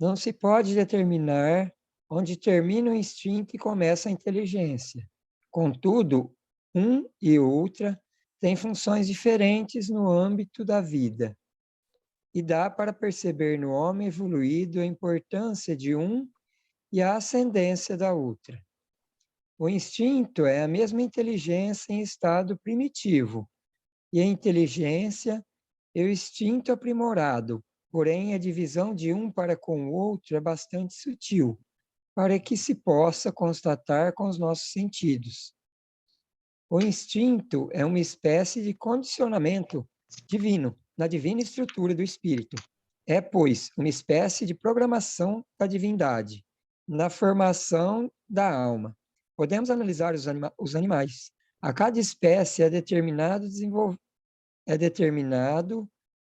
Não se pode determinar onde termina o instinto e começa a inteligência. Contudo, um e outra têm funções diferentes no âmbito da vida. E dá para perceber no homem evoluído a importância de um e a ascendência da outra. O instinto é a mesma inteligência em estado primitivo, e a inteligência é o instinto aprimorado, porém a divisão de um para com o outro é bastante sutil, para que se possa constatar com os nossos sentidos. O instinto é uma espécie de condicionamento divino, na divina estrutura do espírito. É, pois, uma espécie de programação da divindade, na formação da alma. Podemos analisar os animais. A cada espécie é determinado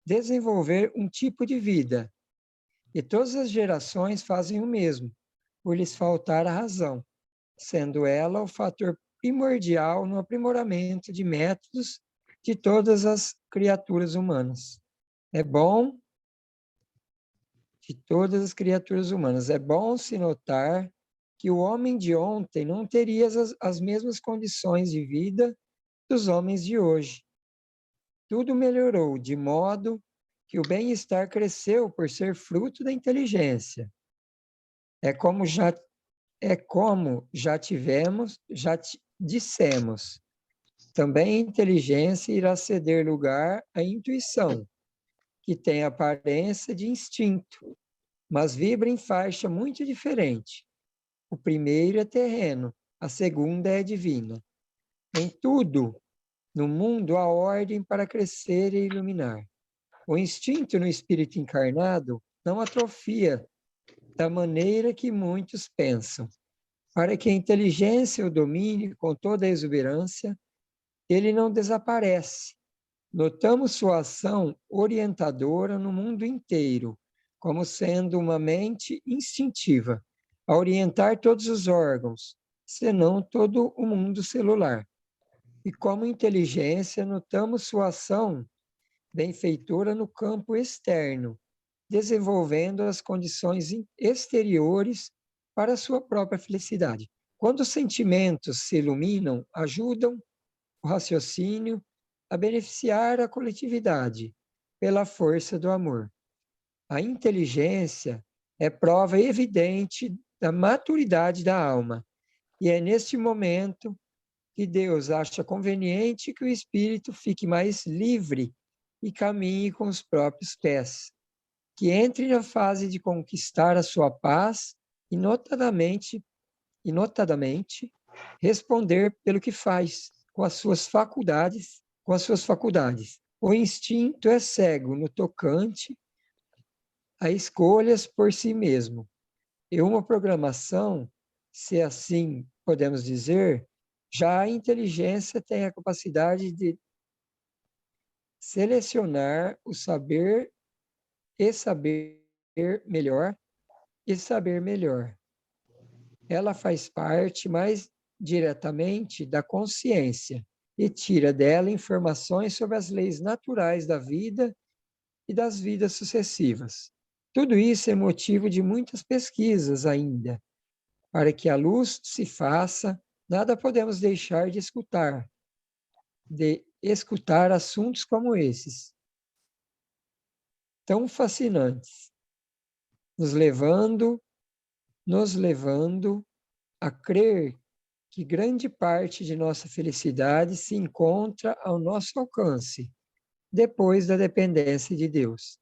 desenvolver um tipo de vida, e todas as gerações fazem o mesmo, por lhes faltar a razão, sendo ela o fator primordial no aprimoramento de métodos de todas as criaturas humanas. É bom de todas as criaturas humanas. É bom se notar que o homem de ontem não teria as mesmas condições de vida dos homens de hoje. Tudo melhorou, de modo que o bem-estar cresceu por ser fruto da inteligência. É como já dissemos. Também a inteligência irá ceder lugar à intuição, que tem aparência de instinto, mas vibra em faixa muito diferente. O primeiro é terreno, a segunda é divina. Em tudo, no mundo, há ordem para crescer e iluminar. O instinto no espírito encarnado não atrofia da maneira que muitos pensam. Para que a inteligência o domine com toda a exuberância, ele não desaparece. Notamos sua ação orientadora no mundo inteiro, como sendo uma mente instintiva, a orientar todos os órgãos, senão todo o mundo celular. E como inteligência, notamos sua ação benfeitora no campo externo, desenvolvendo as condições exteriores para a sua própria felicidade. Quando os sentimentos se iluminam, ajudam o raciocínio a beneficiar a coletividade pela força do amor. A inteligência é prova evidente da maturidade da alma, e é neste momento que Deus acha conveniente que o espírito fique mais livre e caminhe com os próprios pés, que entre na fase de conquistar a sua paz e notadamente responder pelo que faz com as suas faculdades, O instinto é cego no tocante a escolhas por si mesmo. E uma programação, se assim podemos dizer, já a inteligência tem a capacidade de selecionar o saber e saber melhor e saber melhor. Ela faz parte mais diretamente da consciência e tira dela informações sobre as leis naturais da vida e das vidas sucessivas. Tudo isso é motivo de muitas pesquisas ainda. Para que a luz se faça, nada podemos deixar de escutar assuntos como esses, tão fascinantes, nos levando a crer que grande parte de nossa felicidade se encontra ao nosso alcance, depois da dependência de Deus.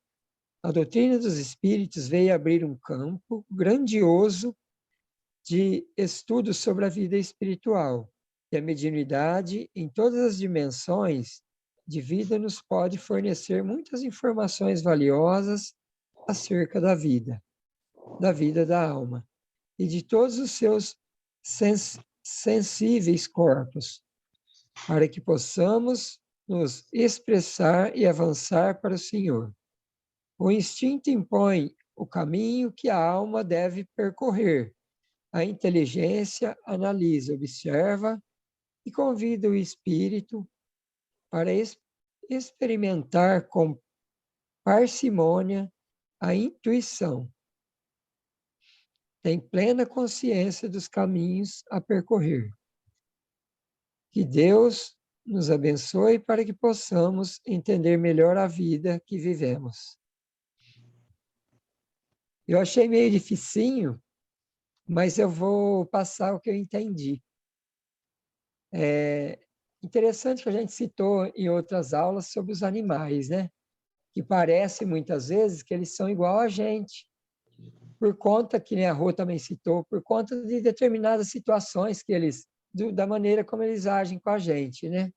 A doutrina dos espíritos veio abrir um campo grandioso de estudos sobre a vida espiritual, e a mediunidade, em todas as dimensões de vida, nos pode fornecer muitas informações valiosas acerca da vida da alma, e de todos os seus sensíveis corpos, para que possamos nos expressar e avançar para o Senhor. O instinto impõe o caminho que a alma deve percorrer. A inteligência analisa, observa e convida o espírito para experimentar com parcimônia a intuição. tem plena consciência dos caminhos a percorrer. Que Deus nos abençoe para que possamos entender melhor a vida que vivemos. Eu achei meio dificinho, mas eu vou passar o que eu entendi. É interessante que a gente citou em outras aulas sobre os animais, né? Que parece muitas vezes que eles são igual a gente, por conta, que nem a Rô também citou, por conta de determinadas situações que eles, da maneira como eles agem com a gente, né?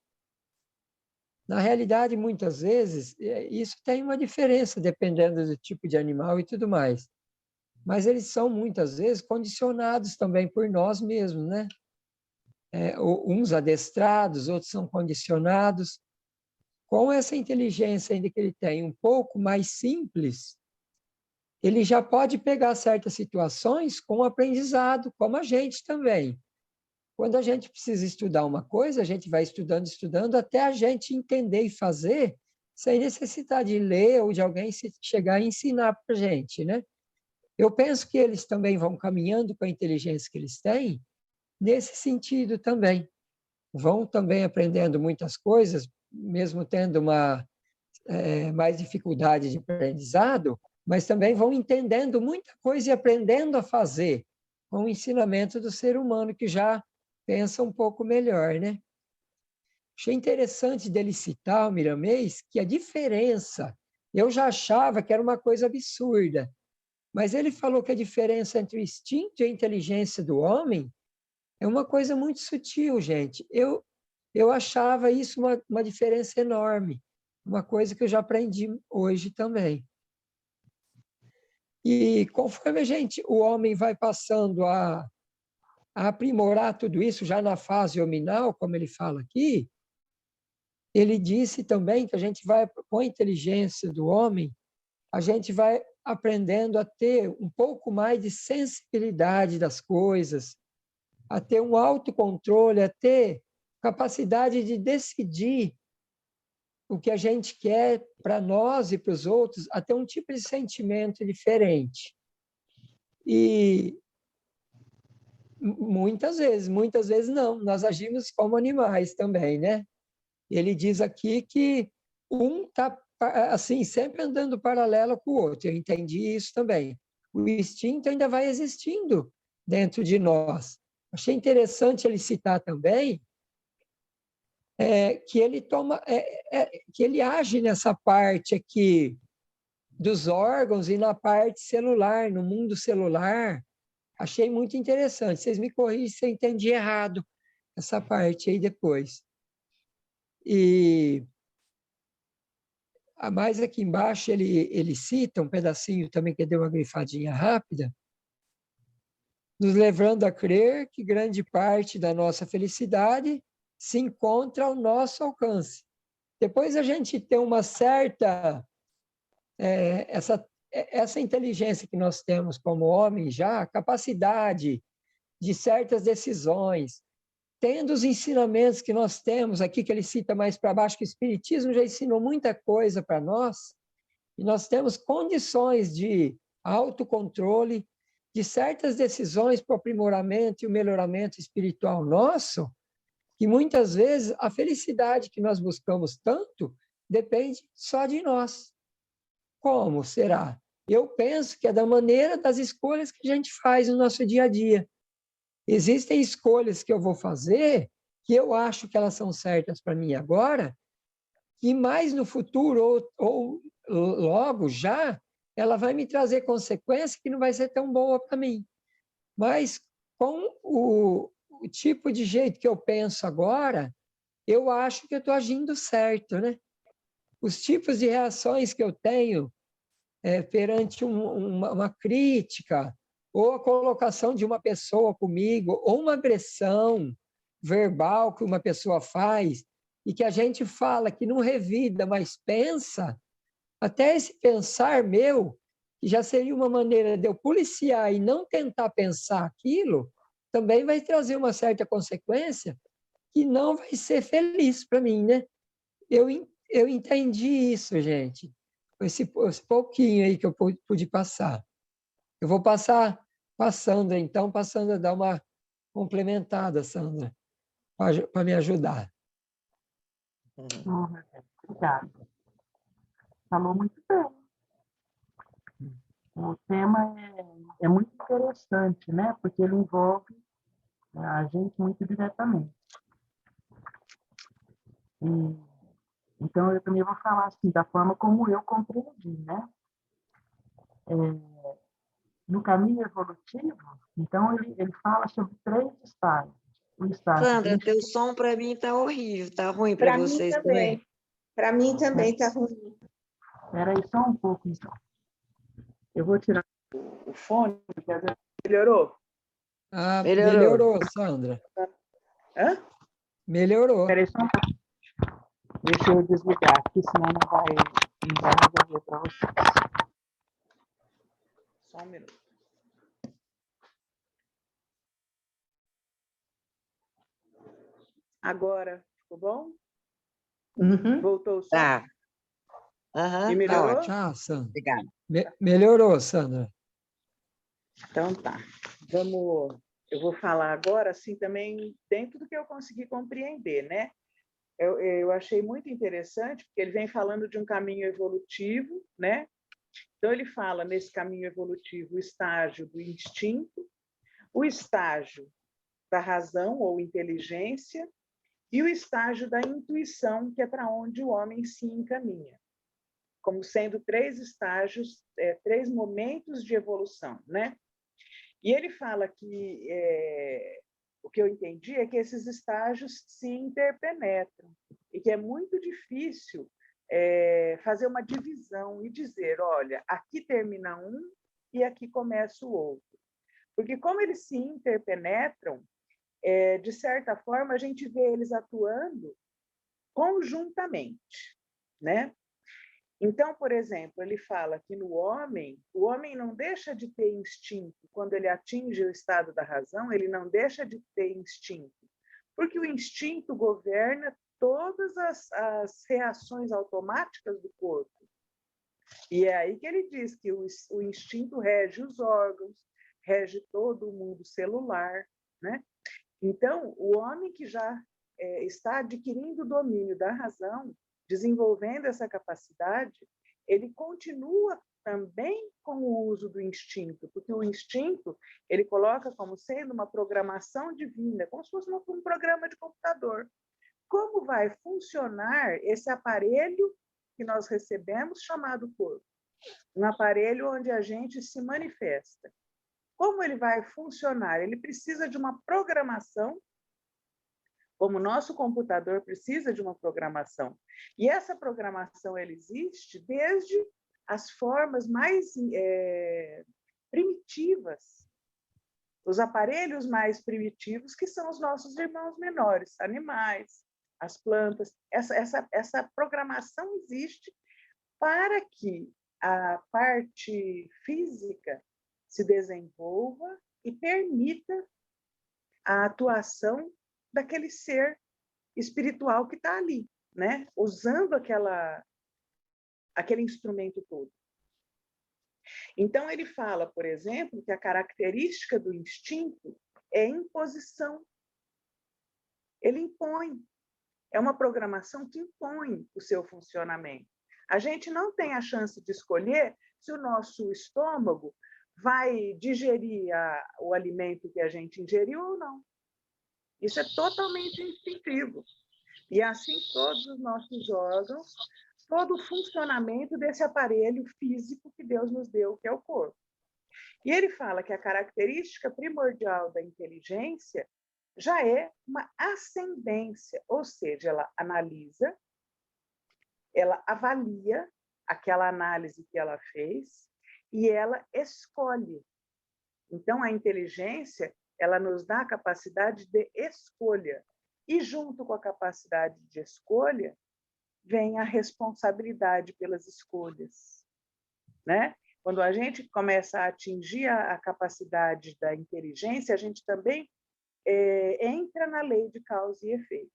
Na realidade, muitas vezes, isso tem uma diferença dependendo do tipo de animal e tudo mais. Mas eles são, muitas vezes, condicionados também por nós mesmos, né? Uns adestrados, outros são condicionados. Com essa inteligência ainda que ele tem um pouco mais simples, ele já pode pegar certas situações com aprendizado, como a gente também. Quando a gente precisa estudar uma coisa, a gente vai estudando, estudando, até a gente entender e fazer, sem necessidade de ler ou de alguém chegar e ensinar para a gente, né? Eu penso que eles também vão caminhando com a inteligência que eles têm, nesse sentido também. Vão também aprendendo muitas coisas, mesmo tendo mais dificuldade de aprendizado, mas também vão entendendo muita coisa e aprendendo a fazer, com o ensinamento do ser humano, que já pensa um pouco melhor, né? Achei interessante dele citar o Miramês, que a diferença, eu já achava que era uma coisa absurda, mas ele falou que a diferença entre o instinto e a inteligência do homem é uma coisa muito sutil, gente. Eu achava isso uma diferença enorme, uma coisa que eu já aprendi hoje também. E conforme o homem vai passando a aprimorar tudo isso, já na fase hominal, como ele fala aqui, ele disse também que a gente vai, com a inteligência do homem, a gente vai aprendendo a ter um pouco mais de sensibilidade das coisas, a ter um autocontrole, a ter capacidade de decidir o que a gente quer para nós e para os outros, a ter um tipo de sentimento diferente. E muitas vezes não, nós agimos como animais também, né? Ele diz aqui que um está assim, sempre andando paralelo com o outro. Eu entendi isso também. O instinto ainda vai existindo dentro de nós. Achei interessante ele citar também que ele que ele age nessa parte aqui dos órgãos e na parte celular, no mundo celular. Achei muito interessante. Vocês me corrigem se eu entendi errado essa parte aí depois. E a mais aqui embaixo ele cita um pedacinho também que deu uma grifadinha rápida, nos levando a crer que grande parte da nossa felicidade se encontra ao nosso alcance. Depois a gente tem uma certa essa inteligência que nós temos como homem já, a capacidade de certas decisões, tendo os ensinamentos que nós temos aqui, que ele cita mais para baixo, que o Espiritismo já ensinou muita coisa para nós, e nós temos condições de autocontrole, de certas decisões para o aprimoramento e o melhoramento espiritual nosso, que muitas vezes a felicidade que nós buscamos tanto depende só de nós. Como será? Eu penso que é da maneira das escolhas que a gente faz no nosso dia a dia. Existem escolhas que eu vou fazer, que eu acho que elas são certas para mim agora, e mais no futuro, ou logo já, ela vai me trazer consequência que não vai ser tão boa para mim. Mas com o tipo de jeito que eu penso agora, eu acho que eu estou agindo certo, né? Os tipos de reações que eu tenho perante uma crítica, ou a colocação de uma pessoa comigo, ou uma agressão verbal que uma pessoa faz, e que a gente fala que não revida, mas pensa, até esse pensar meu, que já seria uma maneira de eu policiar e não tentar pensar aquilo, também vai trazer uma certa consequência que não vai ser feliz para mim, né? Eu entendi isso, gente. Esse pouquinho aí que eu pude passar. Eu vou passar passando a dar uma complementada, Sandra, para me ajudar. Obrigada. Falou muito bem. O tema é muito interessante, né? Porque ele envolve a gente muito diretamente. Então, eu também vou falar assim, da forma como eu compreendi, né? No caminho evolutivo, então, ele fala sobre 3 estágios. O estágio Sandra, teu som para mim tá horrível, tá ruim para vocês também? Para mim também está ruim. Espera aí só um pouco, então. Eu vou tirar o fone, porque às vezes melhorou. Ah, Melhorou. melhorou, Sandra. Hã? Melhorou. Espera aí só um pouco. Deixa eu desligar, porque senão não vai resolver para vocês. Só um minuto. Agora, ficou bom? Uhum. Voltou o som? Tá. Aham, E tá melhorou? ótimo. Tá, Sandra. Obrigada. Melhorou, Sandra. Então tá. Eu vou falar agora, assim, também dentro do que eu consegui compreender, né? Eu achei muito interessante, porque ele vem falando de um caminho evolutivo, né? Então, ele fala nesse caminho evolutivo o estágio do instinto, o estágio da razão ou inteligência e o estágio da intuição, que é para onde o homem se encaminha, como sendo 3 estágios, 3 momentos de evolução, né? E ele fala que o que eu entendi é que esses estágios se interpenetram e que é muito difícil fazer uma divisão e dizer, olha, aqui termina um e aqui começa o outro. Porque como eles se interpenetram, de certa forma, a gente vê eles atuando conjuntamente, né? Então, por exemplo, ele fala que no homem, o homem não deixa de ter instinto. Quando ele atinge o estado da razão, ele não deixa de ter instinto. Porque o instinto governa todas as reações automáticas do corpo. E é aí que ele diz que o instinto rege os órgãos, rege todo o mundo celular, né? Então, o homem que já está adquirindo o domínio da razão, desenvolvendo essa capacidade, ele continua também com o uso do instinto, porque o instinto ele coloca como sendo uma programação divina, como se fosse um programa de computador. Como vai funcionar esse aparelho que nós recebemos, chamado corpo? Um aparelho onde a gente se manifesta. Como ele vai funcionar? Ele precisa de uma programação, como o nosso computador precisa de uma programação. E essa programação ela existe desde as formas mais primitivas, os aparelhos mais primitivos, que são os nossos irmãos menores, animais, as plantas. Essa programação existe para que a parte física se desenvolva e permita a atuação daquele ser espiritual que está ali, né? Usando aquele instrumento todo. Então, ele fala, por exemplo, que a característica do instinto é imposição. Ele impõe. É uma programação que impõe o seu funcionamento. A gente não tem a chance de escolher se o nosso estômago vai digerir o alimento que a gente ingeriu ou não. Isso é totalmente instintivo. E assim todos os nossos órgãos, todo o funcionamento desse aparelho físico que Deus nos deu, que é o corpo. E ele fala que a característica primordial da inteligência já é uma ascendência, ou seja, ela analisa, ela avalia aquela análise que ela fez e ela escolhe. Então, a inteligência, ela nos dá a capacidade de escolha. E junto com a capacidade de escolha, vem a responsabilidade pelas escolhas, né? Quando a gente começa a atingir a capacidade da inteligência, a gente também entra na lei de causa e efeito.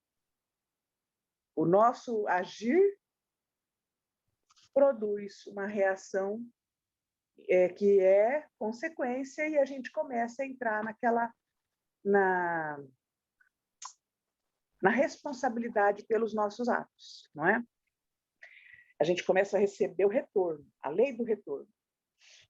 O nosso agir produz uma reação que é consequência, e a gente começa a entrar na responsabilidade pelos nossos atos, não é? A gente começa a receber o retorno, a lei do retorno.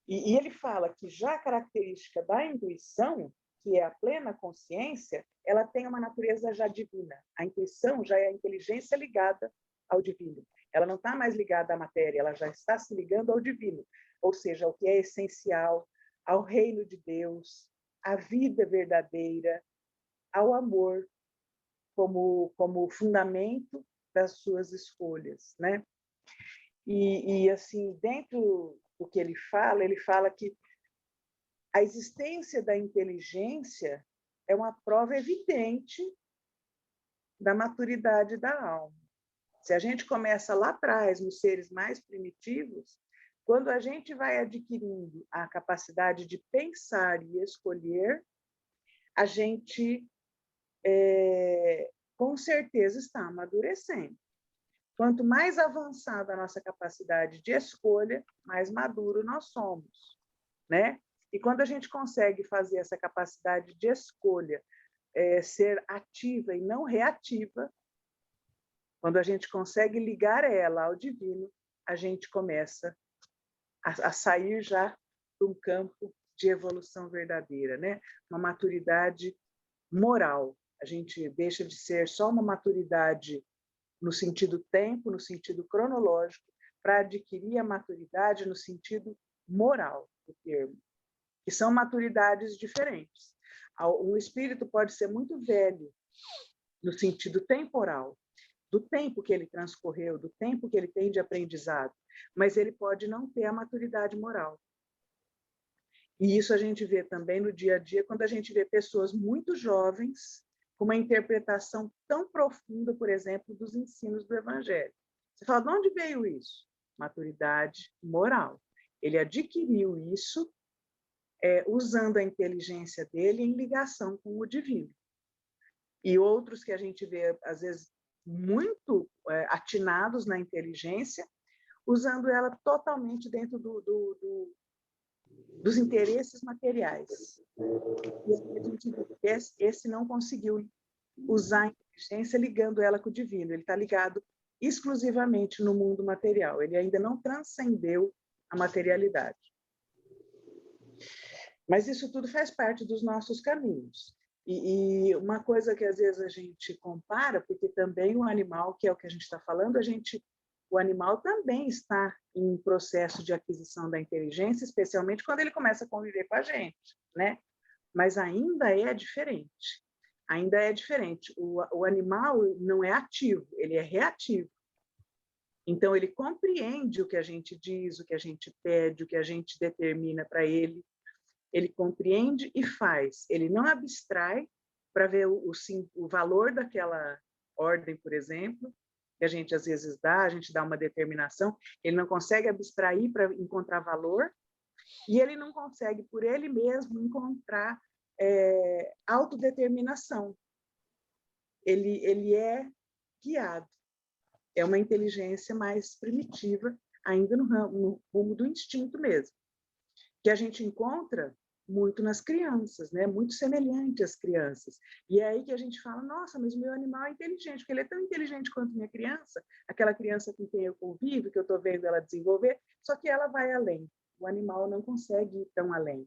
E ele fala que já a característica da intuição, que é a plena consciência, ela tem uma natureza já divina. A intuição já é a inteligência ligada ao divino. Ela não está mais ligada à matéria, ela já está se ligando ao divino, ou seja, ao que é essencial, ao reino de Deus, à vida verdadeira, ao amor como fundamento das suas escolhas, né? E assim, dentro do que ele fala que a existência da inteligência é uma prova evidente da maturidade da alma. Se a gente começa lá atrás, nos seres mais primitivos, quando a gente vai adquirindo a capacidade de pensar e escolher, a gente, com certeza, está amadurecendo. Quanto mais avançada a nossa capacidade de escolha, mais maduro nós somos, né? E quando a gente consegue fazer essa capacidade de escolha ser ativa e não reativa, quando a gente consegue ligar ela ao divino, a gente começa a sair já de um campo de evolução verdadeira, né? Uma maturidade moral. A gente deixa de ser só uma maturidade no sentido tempo, no sentido cronológico, para adquirir a maturidade no sentido moral do termo, que são maturidades diferentes. Um espírito pode ser muito velho no sentido temporal, do tempo que ele transcorreu, do tempo que ele tem de aprendizado, mas ele pode não ter a maturidade moral. E isso a gente vê também no dia a dia, quando a gente vê pessoas muito jovens com uma interpretação tão profunda, por exemplo, dos ensinos do Evangelho. Você fala, de onde veio isso? Maturidade moral. Ele adquiriu isso usando a inteligência dele em ligação com o divino. E outros que a gente vê, às vezes, muito atinados na inteligência, usando ela totalmente dentro dos interesses materiais. E a gente vê que esse não conseguiu usar a inteligência ligando ela com o divino. Ele está ligado exclusivamente no mundo material. Ele ainda não transcendeu a materialidade. Mas isso tudo faz parte dos nossos caminhos. E uma coisa que às vezes a gente compara, porque também o animal, que é o que a gente está falando, o animal também está em processo de aquisição da inteligência, especialmente quando ele começa a conviver com a gente, né? Mas ainda é diferente. Ainda é diferente. O animal não é ativo, ele é reativo. Então, ele compreende o que a gente diz, o que a gente pede, o que a gente determina para ele. Ele compreende e faz. Ele não abstrai para ver o valor daquela ordem, por exemplo, que a gente às vezes dá, a gente dá uma determinação, ele não consegue abstrair para encontrar valor, e ele não consegue, por ele mesmo, encontrar autodeterminação. Ele é guiado. É uma inteligência mais primitiva, ainda no rumo do instinto mesmo, que a gente encontra muito nas crianças, né? Muito semelhante às crianças. E é aí que a gente fala, nossa, mas o meu animal é inteligente, porque ele é tão inteligente quanto minha criança, aquela criança com quem eu convivo, que eu estou vendo ela desenvolver, só que ela vai além. O animal não consegue ir tão além.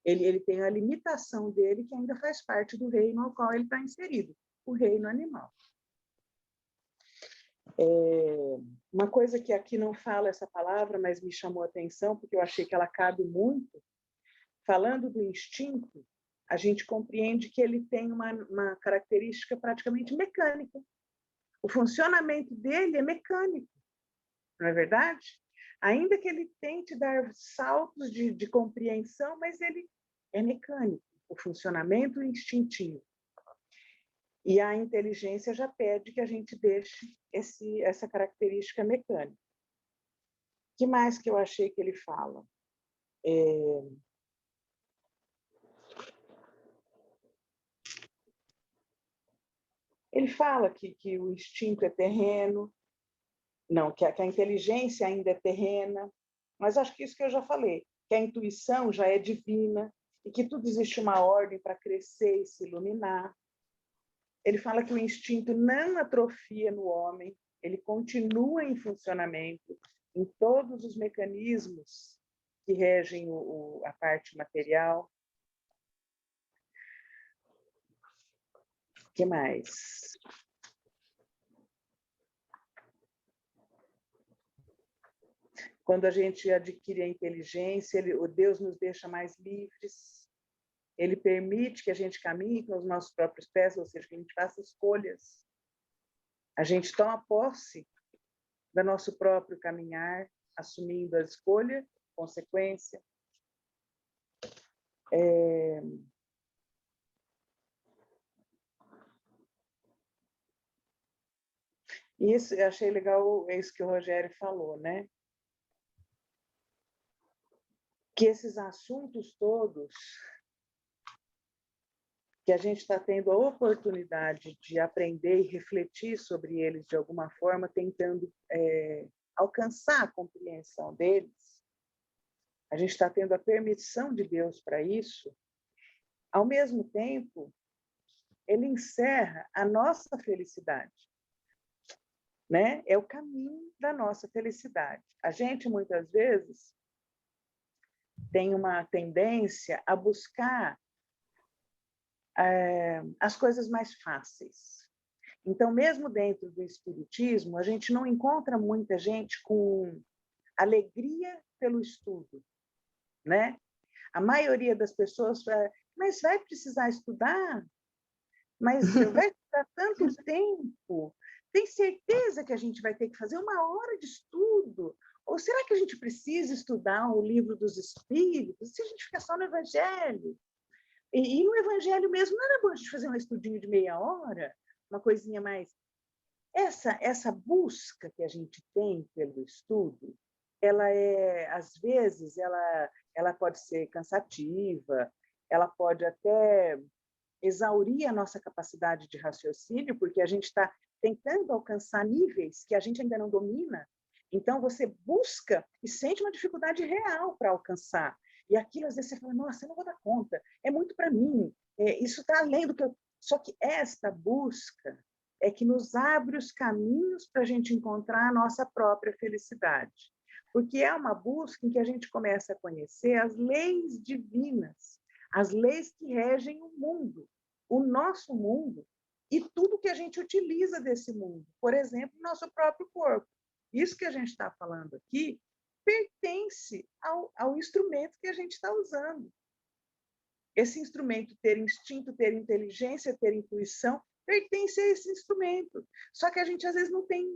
Ele tem a limitação dele, que ainda faz parte do reino ao qual ele está inserido, o reino animal. Uma coisa que aqui não fala essa palavra, mas me chamou a atenção, porque eu achei que ela cabe muito. Falando do instinto, a gente compreende que ele tem uma característica praticamente mecânica. O funcionamento dele é mecânico, não é verdade? Ainda que ele tente dar saltos de compreensão, mas ele é mecânico, o funcionamento instintivo. E a inteligência já pede que a gente deixe essa característica mecânica. O que mais que eu achei que ele fala? Ele fala que o instinto é terreno, não, que a inteligência ainda é terrena, mas acho que isso que eu já falei, que a intuição já é divina e que tudo existe uma ordem para crescer e se iluminar. Ele fala que o instinto não atrofia no homem, ele continua em funcionamento em todos os mecanismos que regem a parte material. O que mais? Quando a gente adquire a inteligência, o Deus nos deixa mais livres. Ele permite que a gente caminhe com os nossos próprios pés, ou seja, que a gente faça escolhas. A gente toma posse do nosso próprio caminhar, assumindo a escolha, consequência. Isso, eu achei legal, é isso que o Rogério falou, né? Que esses assuntos todos, que a gente está tendo a oportunidade de aprender e refletir sobre eles de alguma forma, tentando alcançar a compreensão deles, a gente está tendo a permissão de Deus para isso. Ao mesmo tempo, ele encerra a nossa felicidade, né? É o caminho da nossa felicidade. A gente, muitas vezes, tem uma tendência a buscar as coisas mais fáceis. Então, mesmo dentro do espiritismo, a gente não encontra muita gente com alegria pelo estudo, né? A maioria das pessoas fala, mas vai precisar estudar? Mas vai estudar tanto tempo? Tem certeza que a gente vai ter que fazer 1 hora de estudo? Ou será que a gente precisa estudar o livro dos Espíritos se a gente ficar só no Evangelho? E no Evangelho mesmo, não era bom a gente fazer um estudinho de meia hora? Uma coisinha mais... Essa busca que a gente tem pelo estudo, ela às vezes, ela pode ser cansativa, ela pode até exaurir a nossa capacidade de raciocínio, porque a gente está tentando alcançar níveis que a gente ainda não domina. Então, você busca e sente uma dificuldade real para alcançar. E aquilo, às vezes, você fala, nossa, eu não vou dar conta, é muito para mim, isso está além do que eu... Só que esta busca é que nos abre os caminhos para a gente encontrar a nossa própria felicidade. Porque é uma busca em que a gente começa a conhecer as leis divinas, as leis que regem o mundo, o nosso mundo, e tudo que a gente utiliza desse mundo. Por exemplo, o nosso próprio corpo. Isso que a gente está falando aqui pertence ao instrumento que a gente está usando. Esse instrumento ter instinto, ter inteligência, ter intuição, pertence a esse instrumento. Só que a gente, às vezes, não tem